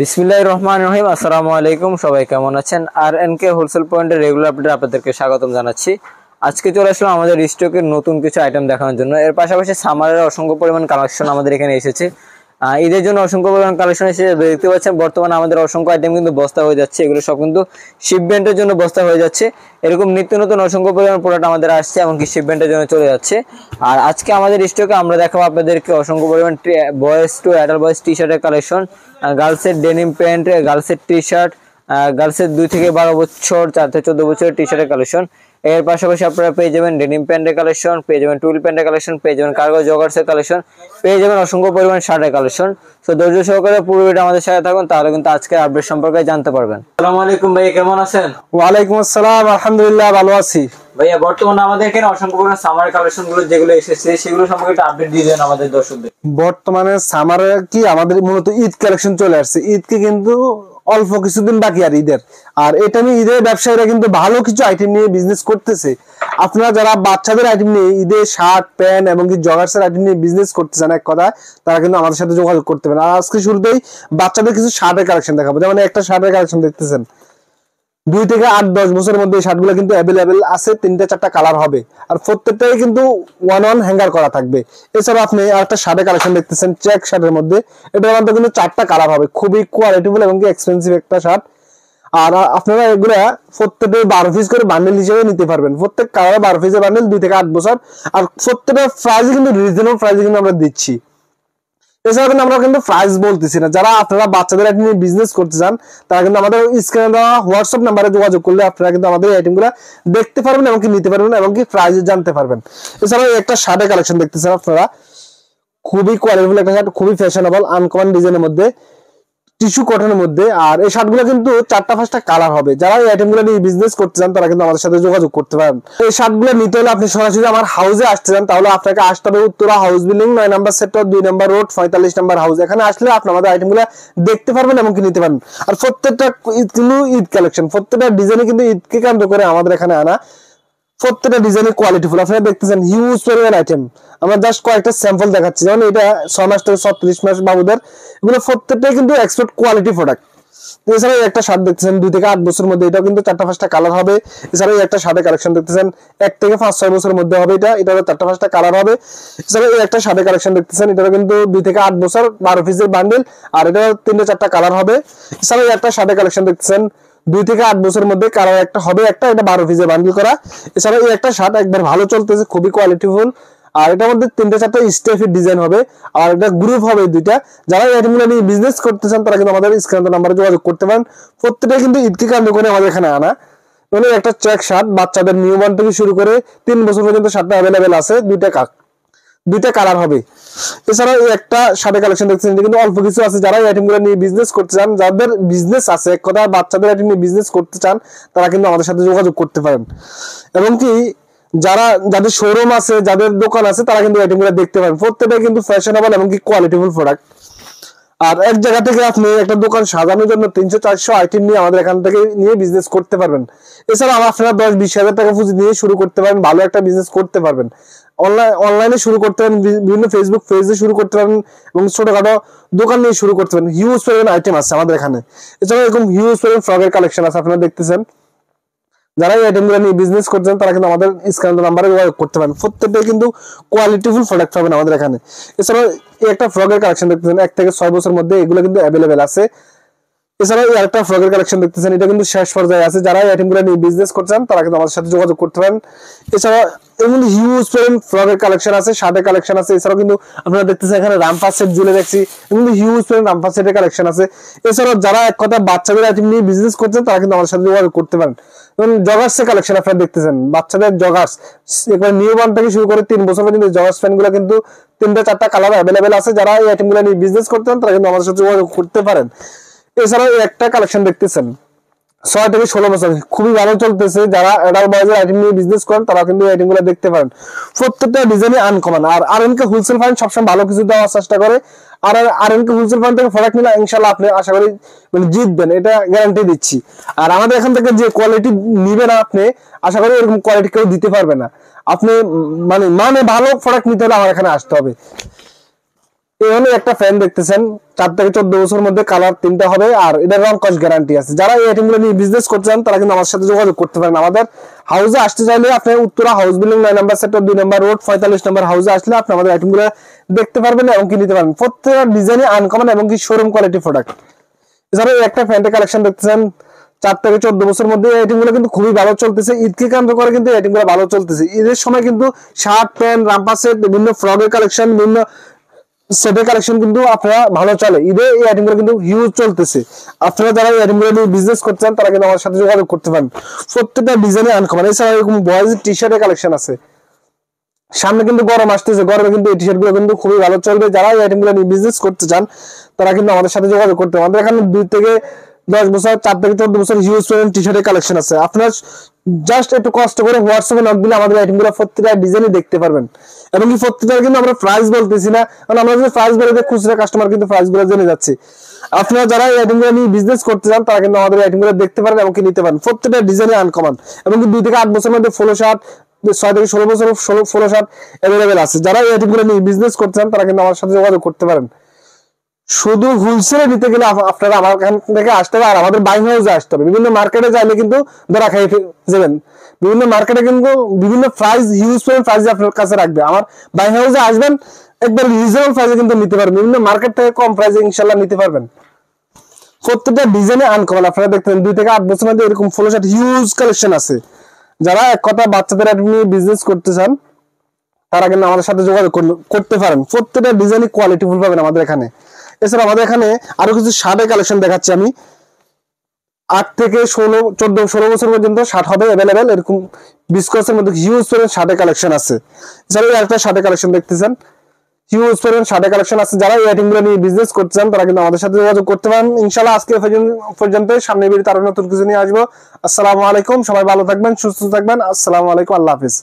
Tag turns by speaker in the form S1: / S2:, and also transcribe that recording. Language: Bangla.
S1: বিসমিল্লাহির রহমানির রহিম। আসসালামু আলাইকুম, সবাই কেমন আছেন? আর এনকে হোলসেল পয়েন্টের রেগুলার আপডেট আপনাদেরকে স্বাগতম জানাচ্ছি। আজকে চলে আসলাম আমাদের স্টকের নতুন কিছু আইটেম দেখানোর জন্য। এর পাশাপাশি সামারের অসংখ্য পরিমাণ কালেকশন আমাদের এখানে এসেছে। ঈদের জন্য অসংখ্য পরিমাণ কালেকশন এসেছে। দেখতে পাচ্ছেন বর্তমানে আমাদের অসংখ্য আইটেম কিন্তু বস্তা হয়ে যাচ্ছে। এগুলো সব কিন্তু শিপমেন্টের জন্য বস্তা হয়ে যাচ্ছে। এরকম নিত্য নতুন অসংখ্য পরিমাণ প্রোডাক্ট আমাদের আসছে, এমনকি শিপমেন্টের জন্য চলে যাচ্ছে। আর আজকে আমাদের স্টকে আমরা দেখাবো আপনাদেরকে অসংখ্য পরিমাণ boys to adult boys T শার্টের কালেকশন, গার্লসের ডেনিম প্যান্ট, গার্লসের টি শার্ট, গার্লসের 2 থেকে 12 বছর, 4 থেকে 14 বছরের টি শার্টের কালেকশন। এর পাশাপাশি আপনারা পেয়ে যাবেন ডেনিম প্যান্টের কালেকশন, পেয়ে যাবেন টুইল প্যান্টের কালেকশন, পেয়ে যাবেন কার্গো জগার্সের কালেকশন, পেয়ে যাবেন অসংখ্য পরিমাণ শার্টের কালেকশন। তো ধৈর্য সহকারে পুরো ভিডিও আমাদের সাথে থাকুন, তাহলে কিন্তু আজকের আপডেট সম্পর্কে জানতে পারবেন। আসসালামু আলাইকুম ভাই, কেমন আছেন?
S2: ওয়ালাইকুম আসসালাম, আলহামদুলিল্লাহ ভালো আছি
S1: ভাইয়া। বর্তমানে আমাদের এখানে অসংখ্য পরিমাণ সামার কালেকশন গুলো যেগুলো এসেছে সেগুলো সম্পর্কে একটা আপডেট দিয়ে দেন আমাদের দর্শকদের।
S2: বর্তমানে সামারে কি আমাদের মূলত ঈদ কালেকশন চলে আসছে। ঈদকে কিন্তু অল্প কিছুদিন বাকি আর ঈদের, আর এটা নিয়ে ঈদের ব্যবসায়ীরা কিন্তু ভালো কিছু আইটেম নিয়ে বিজনেস করতেছে। আপনারা যারা বাচ্চাদের আইটেম নিয়ে ঈদের শার্ট প্যান্ট এবং কি জগার্সের আইটেম নিয়ে বিজনেস করতে চান এক কথা, তারা কিন্তু আমাদের সাথে যোগাযোগ করতে পারেন। আর আজকে শুরুতেই বাচ্চাদের কিছু শার্টের কালেকশন দেখাবো। যেমন একটা শার্টের কালেকশন দেখতেছেন 2 থেকে 8-10 বছরের মধ্যে এই শার্টগুলো কিন্তু অ্যাভেলেবেল আছে। 3-4টা কালার হবে, আর প্রত্যেকটাই কিন্তু ওয়ান হ্যাঙ্গার করা থাকবে। এছাড়া আপনি আরেকটা শার্টের কালেকশন দেখতেছেন চেক শার্টের মধ্যে, এটার মধ্যে কিন্তু 4টা কালার হবে। খুবই কোয়ালিটিফুল এবং এক্সপেন্সিভ একটা শার্ট। আর আপনারা এগুলা প্রত্যেকটা 12 পিস করে বান্ডেল হিসেবে নিতে পারবেন। প্রত্যেক কালারে 12 পিসের বান্ডেল, 2 থেকে 8 বছর। আর প্রত্যেকটা প্রাইস কিন্তু রিজনেবল প্রাইসে কিন্তু আমরা দিচ্ছি। এছাড়া কিন্তু আমরা কিন্তু প্রাইস বলতেছি না। যারা আপনারা বাচ্চাদের আইটেম নিয়ে বিজনেস করতে চান, তারা কিন্তু আমাদের স্ক্রিনে দেওয়া হোয়াটসঅ্যাপ নাম্বারে যোগাযোগ করলে আপনারা কিন্তু আমাদের আইটেমগুলো দেখতে পারবেন এবং কি নিতে পারবেন এবং কি প্রাইস জানতে পারবেন। এছাড়া একটা শার্টের কালেকশন দেখতেছেন আপনারা, খুবই কোয়ালিটিফুল একটা শার্ট, খুবই ফ্যাশনেবল আনকমন ডিজাইনের মধ্যে, টিস্যু কটনের মধ্যে। আর এই শার্টগুলো কিন্তু 4টা-5টা কালার হবে। যারা এই আইটেমগুলো নিয়ে বিজনেস করতে চান, তারা কিন্তু আমাদের সাথে যোগাযোগ করতে পারেন। এই শার্টগুলো নিতে হলে আপনি সরাসরি আমার হাউসে আসতে চান, তাহলে আপনাকে আসতে হবে উত্তরা হাউস বিল্ডিং 9 নম্বর সেক্টর 2 নম্বর রোড 45 নম্বর হাউস। এখানে আসলে আপনি আমাদের আইটেমগুলো দেখতে পারবেন এবং কি নিতে পারবেন। আর প্রত্যেকটা কিন্তু ঈদ কালেকশন, প্রত্যেকটা ডিজাইনে কিন্তু ঈদকে কেন্দ্র করে আমাদের এখানে আনা। প্রত্যেকটা ডিজাইনের কোয়ালিটিফুল আপনারা দেখতেছেন, হিউজ পরিমাণ আইটেম। আমরা জাস্ট কয়েকটা স্যাম্পল দেখাচ্ছি। যেমন এটা 6 মাস থেকে 36 মাস বাবুদের, এগুলো প্রত্যেকটাই কিন্তু এক্সপোর্ট কোয়ালিটি প্রোডাক্ট। এছাড়া একটা শার্ট দেখতেছেন 2 থেকে 8 বছরের মধ্যে, এটাও কিন্তু 4টা-5টা কালার হবে। এছাড়া একটা শার্টের কালেকশন দেখতেছেন 1 থেকে 5-6 বছরের মধ্যে হবে, এটারও 4টা-5টা কালার হবে। এছাড়া একটা শার্টের কালেকশন দেখতেছেন, এটারও কিন্তু 2 থেকে 8 বছর, 12 পিসের বান্ডেল, আর এটাও 3-4টা কালার হবে। এছাড়া একটা শার্টের কালেকশন দেখতেছেন 2 থেকে 8 বছরের মধ্যে, কালার একটা হবে, এটা 12 পিসের বান্ডেল করা। এছাড়া এই একটা শার্ট একবার ভালো চলতেছে, খুবই কোয়ালিটিফুল। আর এটার মধ্যে 3-4টা স্টেফের ডিজাইন হবে, আর এটা গ্রুপ হবে 2টা। যারা এই আইটেমগুলো নিয়ে বিজনেস করতে চান, তারা কিন্তু আমাদের স্ক্রিনে নাম্বারে যোগাযোগ করতে পারেন। প্রত্যেকটা কিন্তু ঈদকে কেন্দ্র করে আমাদের এখানে আনা। মানে একটা চেক শার্ট, বাচ্চাদের নিউবর্ন থেকে শুরু করে 3 বছর পর্যন্ত শার্টটা অ্যাভেলেবেল আছে। 2টা কালার হবে। এছাড়াও এই একটা শার্টের কালেকশন দেখছেন, এটা কিন্তু অল্প কিছু আছে। যারা এই আইটেমগুলো নিয়ে বিজনেস করতে চান, যাদের বিজনেস আছে এক কথা বাচ্চাদের আইটেম নিয়ে বিজনেস করতে চান, তারা কিন্তু আমাদের সাথে যোগাযোগ করতে পারেন। এবং কি যাদের শোরুম আছে, যাদের দোকান আছে, তারা কিন্তু আইটেমগুলো দেখতে পারেন। প্রত্যেকটা কিন্তু ফ্যাশনেবল এবং কি কোয়ালিটিফুল প্রোডাক্ট। আর এক জায়গা থেকে আপনি একটা দোকান সাজানোর জন্য 300-400 আইটেম নিয়ে আমাদের এখান থেকে নিয়ে বিজনেস করতে পারবেন। এছাড়া আপনারা 10-20 হাজার টাকা পুঁজি নিয়ে শুরু করতে পারেন, ভালো একটা বিজনেস করতে পারবেন। অনলাইনে শুরু করতে পারেন, বিভিন্ন ফেসবুক পেজে শুরু করতে পারেন, এবং ছোটখাটো দোকান নিয়ে শুরু করতে পারেন। হিউজ পরিমাণ আইটেম আছে আমাদের এখানে। এছাড়া এরকম হিউজ পরিমাণ ফ্রকের কালেকশন আছে আপনারা দেখতেছেন। যারা এই আইটেমগুলো নিয়ে বিজনেস করতে চান, তারা কিন্তু আমাদের স্ক্রিনে নাম্বারে যোগাযোগ করতে পারেন। প্রত্যেকটাই কিন্তু কোয়ালিটিফুল প্রোডাক্ট পাবেন আমাদের এখানে। এছাড়াও এই একটা ফ্রকের কালেকশন দেখতেছেন 1 থেকে 6 বছরের মধ্যে, এগুলো কিন্তু অ্যাভেলেবেল আছে। এছাড়াও এই একটা ফ্রকের কালেকশন দেখতেছেন, এটা কিন্তু শেষ পর্যায়ে আছে। যারা এই আইটেমগুলো নিয়ে বিজনেস করতে চান, তারা কিন্তু আমাদের সাথে যোগাযোগ করতে পারেন। এছাড়াও এর মধ্যে হিউজ পরিমাণ ফ্রকের কালেকশন আছে, শার্টের কালেকশন আছে। এছাড়াও কিন্তু আপনারা দেখতেছেন এখানে রামপাস সেট ঝুলে দেখছি, কিন্তু হিউজ পরিমাণ রামপাস সেটের কালেকশন আছে। এছাড়াও যারা এক কথা বাচ্চাদের আইটেম নিয়ে বিজনেস করছেন, তারা কিন্তু আমাদের সাথে যোগাযোগ করতে পারেন। যেমন জগার্সের কালেকশন আপনারা দেখতেছেন, বাচ্চাদের জগার্স একবার নিউবর্ন থেকে শুরু করে 3 বছর পর্যন্ত জগার্স প্যান্টগুলো কিন্তু 3-4টা কালার অ্যাভেলেবেল আছে। যারা এই আইটেমগুলো নিয়ে বিজনেস করতে চান, তারা কিন্তু আমাদের সাথে যোগাযোগ করতে পারেন। এছাড়াও একটা কালেকশন দেখতেছেন 6 থেকে 16 বছর, খুবই ভালো চলতেছে। যারা অ্যাডাল্ট বয়েজের আইটেম নিয়ে বিজনেস করেন, তারা কিন্তু এই আইটেমগুলো দেখতে পারেন। প্রত্যেকটা ডিজাইনে আনকমন। আর আরএনকে হোলসেল ফাইন সবসময় ভালো কিছু দেওয়ার চেষ্টা করে। আর আরএনকে হোলসেল ফাইন থেকে প্রোডাক্ট নিলে ইনশাআল্লাহ আপনি আশা করি জিতবেন, এটা গ্যারান্টি দিচ্ছি। আর আমাদের এখান থেকে যে কোয়ালিটি নিবেন আপনি, আশা করি এরকম কোয়ালিটি কেউ দিতে পারবে না। আপনি মানে ভালো প্রোডাক্ট নিতে হলে আমার এখানে আসতে হবে। এই হলো একটা ফ্যান দেখতেছেন, 4 থেকে 14 বছরের মধ্যে কালার 3টা হবে, আর এটা রং কস গ্যারান্টি আছে। যারা এই আইটেম গুলো নিয়ে বিজনেস করতে চান তারা কিন্তু আমার সাথে যোগাযোগ করতে পারেন। আমাদের হাউসে আসতে চাইলে আপনি উত্তরা হাউস বিল্ডিং 9 নম্বর সেক্টর 2 নম্বর রোড 45 নম্বর হাউসে আসলে আপনি আমাদের আইটেম গুলো দেখতে পারবেন এবং কি নিতে পারবেন। প্রত্যেকটা ডিজাইনে আনকমন এবং কি শোরুম কোয়ালিটি প্রোডাক্ট। এছাড়া এই একটা ফ্যান্টের কালেকশন দেখতেছেন, 4 থেকে 14 বছরের মধ্যে এই আইটেম গুলো কিন্তু খুবই ভালো চলতেছে। ঈদকে কেন্দ্র করে কিন্তু এই আইটেম গুলো ভালো চলতেছে। ঈদের সময় কিন্তু শার্ট প্যান্ট রাম্পার সেট বিভিন্ন ফ্রকের কালেকশন বিভিন্ন সেটের কালেকশন কিন্তু আপনারা ভালো চলে। ঈদে এই আইটেম গুলো কিন্তু হিউজ চলতেছে। আপনারা যারা এই আইটেম গুলো নিয়ে বিজনেস করছেন তারা কিন্তু আমার সাথে যোগাযোগ করতে পারেন। প্রত্যেকটা ডিজাইনে আনকমন। এছাড়া এরকম বয়েজ টি শার্টের কালেকশন আছে। সামনে কিন্তু গরম আসতেছে, গরমে কিন্তু এই টি শার্ট গুলো কিন্তু খুবই ভালো চলবে। যারা এই আইটেম গুলো নিয়ে বিজনেস করতে চান তারা কিন্তু আমাদের সাথে যোগাযোগ করতে পারেন। আমাদের এখানে 2 থেকে 10 বছর 4 থেকে 14 বছর হিউজ পরিমাণ টি শার্টের কালেকশন আছে। আপনারা জাস্ট একটু কষ্ট করে হোয়াটসঅ্যাপে নক দিলে আমাদের আইটেম গুলো প্রত্যেকটা ডিজাইনই দেখতে পারবেন। এবং কি প্রত্যেকটা কিন্তু আমরা প্রাইস বলতেছি না, কারণ আমরা যদি প্রাইস বলে দিই খুচরা কাস্টমার কিন্তু প্রাইস গুলো জেনে যাচ্ছে। আপনারা যারা এই আইটেম গুলো নিয়ে বিজনেস করতে চান তারা কিন্তু আমাদের আইটেম গুলো দেখতে পারেন এবং কি নিতে পারেন। প্রত্যেকটা ডিজাইনে আনকমন এবং কি 2 থেকে 8 বছরের মধ্যে ফলো শার্ট, 6 থেকে 16 বছর ফলো শার্ট अवेलेबल আছে। যারা এই আইটেম গুলো নিয়ে বিজনেস করতে চান তারা কিন্তু আমার সাথে যোগাযোগ করতে পারেন। শুধু হোলসেলে নিতে গেলে আপনারা আমার এখান থেকে আসতে হবে, আর আমাদের বাইং হাউসে আসতে হবে। বিভিন্ন মার্কেটে যাইলে কিন্তু ধরা খাই যাবেন। বিভিন্ন মার্কেটে কিন্তু বিভিন্ন প্রাইস হিউজ প্রাইস আপনার কাছে রাখবে। আমার বাইং হাউসে আসবেন, একবার রিজনেবল প্রাইসে কিন্তু নিতে পারবেন। বিভিন্ন মার্কেট থেকে কম প্রাইসে ইনশাআল্লাহ নিতে পারবেন। প্রত্যেকটা ডিজাইনে আনকমন। আপনারা দেখতেন 2 থেকে 8 বছরের মধ্যে এরকম ফুল শার্ট হিউজ কালেকশন আছে। যারা এক কথা বাচ্চাদের নিয়ে বিজনেস করতে চান তারা কিন্তু আমাদের সাথে যোগাযোগ করতে পারেন। প্রত্যেকটা ডিজাইনই কোয়ালিটি ফুল পাবেন আমাদের এখানে। এছাড়া আমাদের এখানে আরো কিছু শার্টের কালেকশন দেখাচ্ছি আমি। 8 থেকে 16 বছর পর্যন্ত শার্ট হবে अवेलेबल। এরকম বিস্কসের মধ্যে হিউজ পরিমাণ শার্টের কালেকশন আছে। এছাড়া একটা শার্টের কালেকশন দেখতেছেন, হিউজ পরিমাণ শার্টের কালেকশন আছে। যারা এই আইটেমগুলো নিয়ে বিজনেস করতে চান তারা কিন্তু আমাদের সাথে যোগাযোগ করতে পারেন। ইনশাআল্লাহ আজকে পর্যন্ত, সামনে ভিডিওতে আরো নতুন কিছু নিয়ে আসবো। আসসালামু আলাইকুম, সবাই ভালো থাকবেন, সুস্থ থাকবেন। আসসালামু আলাইকুম, আল্লাহ হাফেজ।